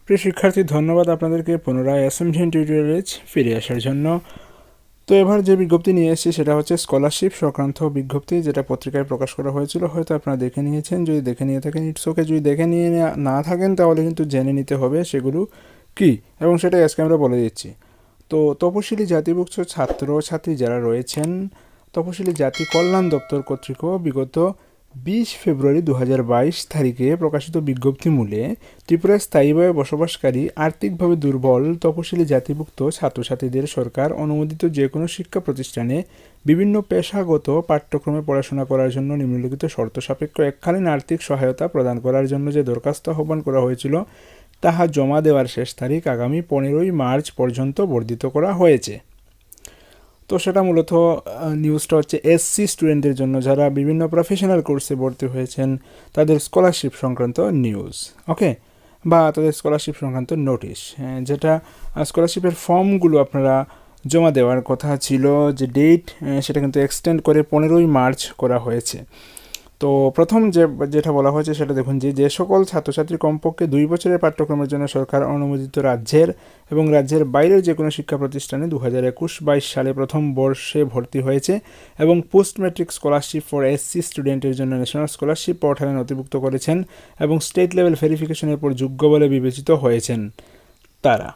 প্রিয় শিক্ষার্থী, ধন্যবাদ আপনাদেরকে পুনরায় SMDN টিউটোরিয়ালে ফিরে আসার জন্য। তো এবার যে বিজ্ঞপ্তি নিয়ে এসেছি সেটা হচ্ছে স্কলারশিপ সংক্রান্ত বিজ্ঞপ্তি, যেটা পত্রিকায় প্রকাশ করা হয়েছিল। হয়তো আপনারা দেখে নিয়েছেন, যদি দেখে নিয়ে থাকেন ইটস ওকে, যদি দেখে নিয়ে না থাকেন তাহলে কিন্তু জেনে নিতে হবে সেগুলো কি, এবং সেটা আজকে আমরা বলে দিচ্ছি। তো তপশিলি জাতিভুক্ত ছাত্র ছাত্রী যারা রয়েছেন, তপশিলি জাতি কল্যাণ দপ্তর কর্তৃক বিগত 20 ফেব্রুয়ারি 2022 তারিখে প্রকাশিত বিজ্ঞপ্তি মূলে ত্রিপুরায় স্থায়ীভাবে বসবাসকারী আর্থিকভাবে দুর্বল তপশিলি জাতিভুক্ত ছাত্রছাত্রীদের সরকার অনুমোদিত যে কোনো শিক্ষা প্রতিষ্ঠানে বিভিন্ন পেশাগত পাঠ্যক্রমে পড়াশোনা করার জন্য নিম্নলিখিত শর্ত সাপেক্ষ এককালীন আর্থিক সহায়তা প্রদান করার জন্য যে দরখাস্ত আহ্বান করা হয়েছিল তাহা জমা দেওয়ার শেষ তারিখ আগামী 15ই মার্চ পর্যন্ত বর্ধিত করা হয়েছে। তো সেটা মূলত নিউজটা হচ্ছে SC স্টুডেন্টদের জন্য, যারা বিভিন্ন প্রফেশনাল কোর্সে ভর্তি হয়েছেন তাদের স্কলারশিপ সংক্রান্ত নিউজ, ওকে, বা তাদের স্কলারশিপ সংক্রান্ত নোটিশ, যেটা স্কলারশিপের ফর্মগুলো আপনারা জমা দেওয়ার কথা ছিল, যে ডেট সেটা কিন্তু এক্সটেন্ড করে 15ই মার্চ করা হয়েছে। তো প্রথম যেটা বলা হয়েছে সেটা দেখুন, যে সকল ছাত্রছাত্রী কমপক্ষে 2 বছরের পাঠ্যক্রমের জন্য সরকার অনুমোদিত রাজ্যের এবং রাজ্যের বাইরের যে কোনো শিক্ষা প্রতিষ্ঠানে 2021-22 সালে প্রথম বর্ষে ভর্তি হয়েছে এবং post matric scholarship for SC স্টুডেন্টের জন্য ন্যাশনাল স্কলারশিপ পোর্টালে নথিভুক্ত করেছেন এবং স্টেট লেভেল ভেরিফিকেশনের পর যোগ্য বলে বিবেচিত হয়েছেন তারা।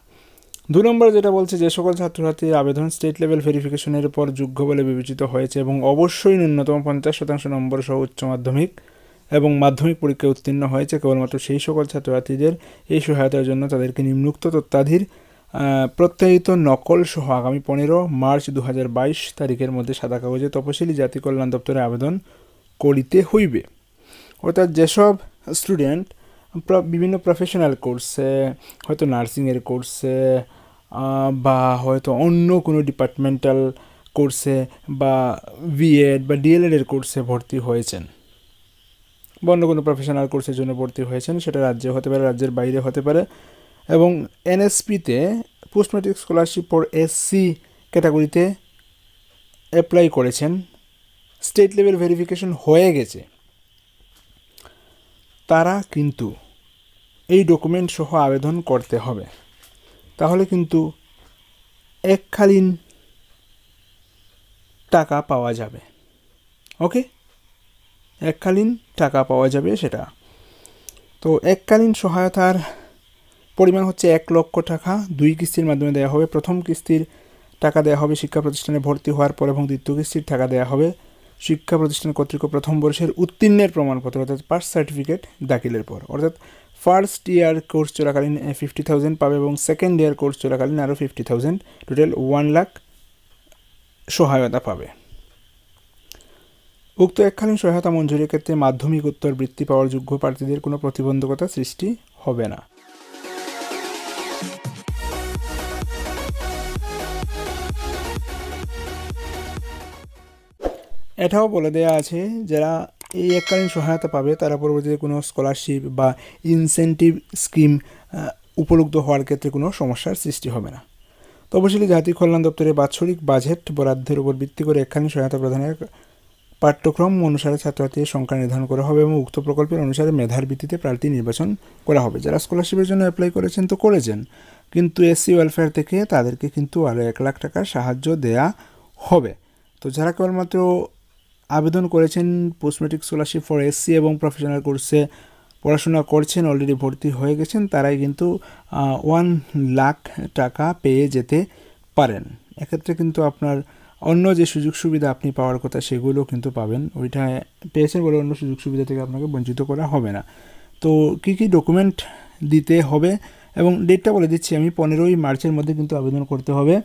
2 নম্বর যেটা বলছে, যে সকল ছাত্রছাত্রীর আবেদন স্টেট লেভেল ভেরিফিকেশনের পর যোগ্য বলে বিবেচিত হয়েছে এবং অবশ্যই ন্যূনতম 50% নম্বর সহ উচ্চ মাধ্যমিক এবং মাধ্যমিক পরীক্ষায় উত্তীর্ণ হয়েছে, কেবলমাত্র সেই সকল ছাত্রছাত্রীদের এই সহায়তার জন্য তাদেরকে নিম্নোক্ত তথ্যাদির প্রত্যায়িত নকল সহ আগামী 15 মার্চ 2022 তারিখের মধ্যে সাদা কাগজে তপশিলি জাতি কল্যাণ দপ্তরে আবেদন করিতে হইবে। অর্থাৎ যেসব স্টুডেন্ট বিভিন্ন প্রফেশনাল কোর্সে, হয়তো নার্সিংয়ের কোর্সে বা হয়তো অন্য কোনো ডিপার্টমেন্টাল কোর্সে বা বিএড বা ডিএলএডের কোর্সে ভর্তি হয়েছেন বা অন্য কোনো প্রফেশনাল কোর্সের জন্য ভর্তি হয়েছেন, সেটা রাজ্যে হতে পারে, রাজ্যের বাইরে হতে পারে, এবং NSPতে post matric scholarship for SC ক্যাটাগরিতে অ্যাপ্লাই করেছেন, স্টেট লেভেল ভেরিফিকেশন হয়ে গেছে, তারা কিন্তু এই ডকুমেন্ট সহ আবেদন করতে হবে। তাহলে কিন্তু এককালীন টাকা পাওয়া যাবে, ওকে, এককালীন টাকা পাওয়া যাবে সেটা। তো এককালীন সহায়তার পরিমাণ হচ্ছে 1 লক্ষ টাকা, 2 কিস্তির মাধ্যমে দেওয়া হবে। প্রথম কিস্তির টাকা দেওয়া হবে শিক্ষা প্রতিষ্ঠানে ভর্তি হওয়ার পর এবং দ্বিতীয় কিস্তির টাকা দেওয়া হবে শিক্ষা প্রতিষ্ঠান কর্তৃক প্রথম বর্ষের উত্তীর্ণের প্রমাণপত্র অর্থাৎ পাস সার্টিফিকেট দাখিলের পর। অর্থাৎ ফার্স্ট ইয়ার কোর্স চলাকালীন 50,000 পাবে এবং সেকেন্ড ইয়ার কোর্স চলাকালীন আরও 50,000, টোটাল 1 লাখ সহায়তা পাবে। উক্ত এককালীন সহায়তা মঞ্জুরির ক্ষেত্রে মাধ্যমিক উত্তর বৃত্তি পাওয়ার যোগ্য প্রার্থীদের কোনো প্রতিবন্ধকতা সৃষ্টি হবে না। এটাও বলে দেওয়া আছে, যারা এই এককালীন সহায়তা পাবে তারা পরবর্তীতে কোনো স্কলারশিপ বা ইনসেন্টিভ স্কিম উপলব্ধ হওয়ার ক্ষেত্রে কোনো সমস্যার সৃষ্টি হবে না। তপশিলি জাতি কল্যাণ দপ্তরের বাৎসরিক বাজেট বরাদ্দের উপর ভিত্তি করে এককালীন সহায়তা প্রদানের পাঠ্যক্রম অনুসারে ছাত্রছাত্রীর সংখ্যা নির্ধারণ করা হবে এবং উক্ত প্রকল্পের অনুসারে মেধার ভিত্তিতে প্রার্থী নির্বাচন করা হবে। যারা স্কলারশিপের জন্য অ্যাপ্লাই করেছেন তো করেছেন, কিন্তু SC ওয়েলফেয়ার থেকে তাদেরকে কিন্তু আরও 1 লাখ টাকার সাহায্য দেয়া হবে। তো যারা কেবলমাত্র আবেদন করেছেন post matric scholarship for SC এবং প্রফেশনাল কোর্সে পড়াশোনা করছেন, অলরেডি ভর্তি হয়ে গেছেন, তারাই কিন্তু 1 লাখ টাকা পেয়ে যেতে পারেন। এক্ষেত্রে কিন্তু আপনার অন্য যে সুযোগ সুবিধা আপনি পাওয়ার কথা সেগুলো কিন্তু পাবেন, ওইটা পেয়েছেন বলে অন্য সুযোগ সুবিধা থেকে আপনাকে বঞ্চিত করা হবে না। তো কী কী ডকুমেন্ট দিতে হবে এবং ডেটটা বলে দিচ্ছি আমি, 15ই মার্চের মধ্যে কিন্তু আবেদন করতে হবে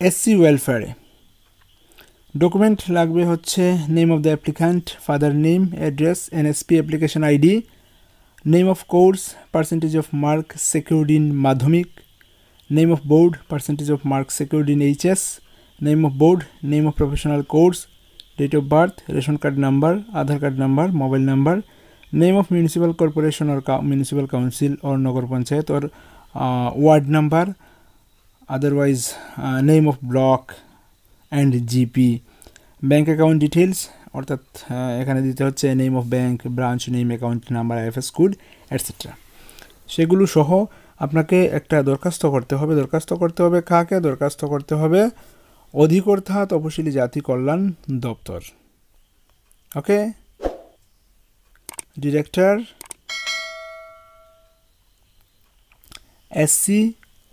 SC ওয়েলফেয়ারে। ডকুমেন্ট লাগবে হচ্ছে name of the applicant, father name, address, NSP application ID, name of course, percentage of mark secured in Madhyamik, name of board, percentage of mark secured in HS, name of board, name of professional course, date of birth, ration card number, Aadhaar card number, mobile number, name of municipal corporation or municipal council or nagar panchayat or ward number, otherwise name of block and GP, bank account details, অর্থাৎ এখানে দিতে হচ্ছে name of bank, branch name, account number, IFS code, etcetera. সেগুলো সহ আপনাকে একটা দরখাস্ত করতে হবে। কাকে দরখাস্ত করতে হবে? অধিকর্তা তপশিলি জাতি কল্যাণ দপ্তর। Okay, director SC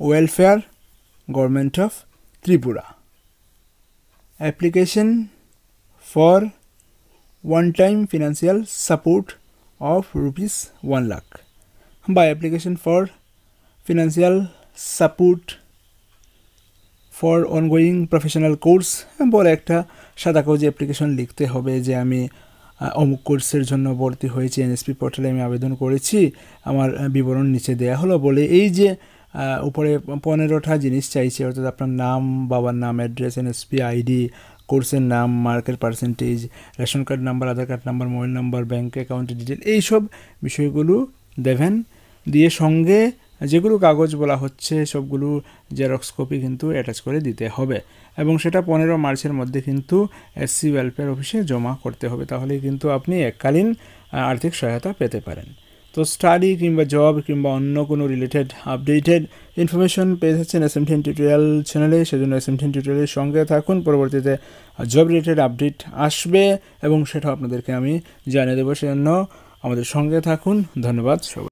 welfare government of Tripura. Application for one time financial support of ₹1 lakh বা application for financial support for ongoing professional course বলে একটা সাদা কাগজে অ্যাপ্লিকেশন লিখতে হবে যে আমি অমুক কোর্সের জন্য ভর্তি হয়েছি, NSP পোর্টালে আমি আবেদন করেছি, আমার বিবরণ নিচে দেয়া হলো বলে এই যে উপরে 15টা জিনিস চাইছে, অর্থাৎ আপনার নাম, বাবার নাম, অ্যাড্রেস, NSP ID, কোর্সের নাম, মার্কের percentage, ration card number, Aadhaar card number, mobile number, bank অ্যাকাউন্টের ডিটেল, এইসব বিষয়গুলো দেবেন। দিয়ে সঙ্গে যেগুলো কাগজ বলা হচ্ছে সবগুলো জেরক্স কপি কিন্তু অ্যাটাচ করে দিতে হবে এবং সেটা 15 মার্চের মধ্যে কিন্তু SC ওয়েলফেয়ার অফিসে জমা করতে হবে। তাহলেই কিন্তু আপনি এককালীন আর্থিক সহায়তা পেতে পারেন। তো স্টাডি কিংবা জব কিংবা অন্য কোনো রিলেটেড আপডেটেড ইনফরমেশন পেয়ে যাচ্ছেন SMDN টিউটোরিয়াল চ্যানেলে, সেজন্য SMDN টিউটোরিয়ালের সঙ্গে থাকুন। পরবর্তীতে জব রিলেটেড আপডেট আসবে এবং সেটাও আপনাদেরকে আমি জানিয়ে দেবো, সেজন্য আমাদের সঙ্গে থাকুন। ধন্যবাদ সবাই।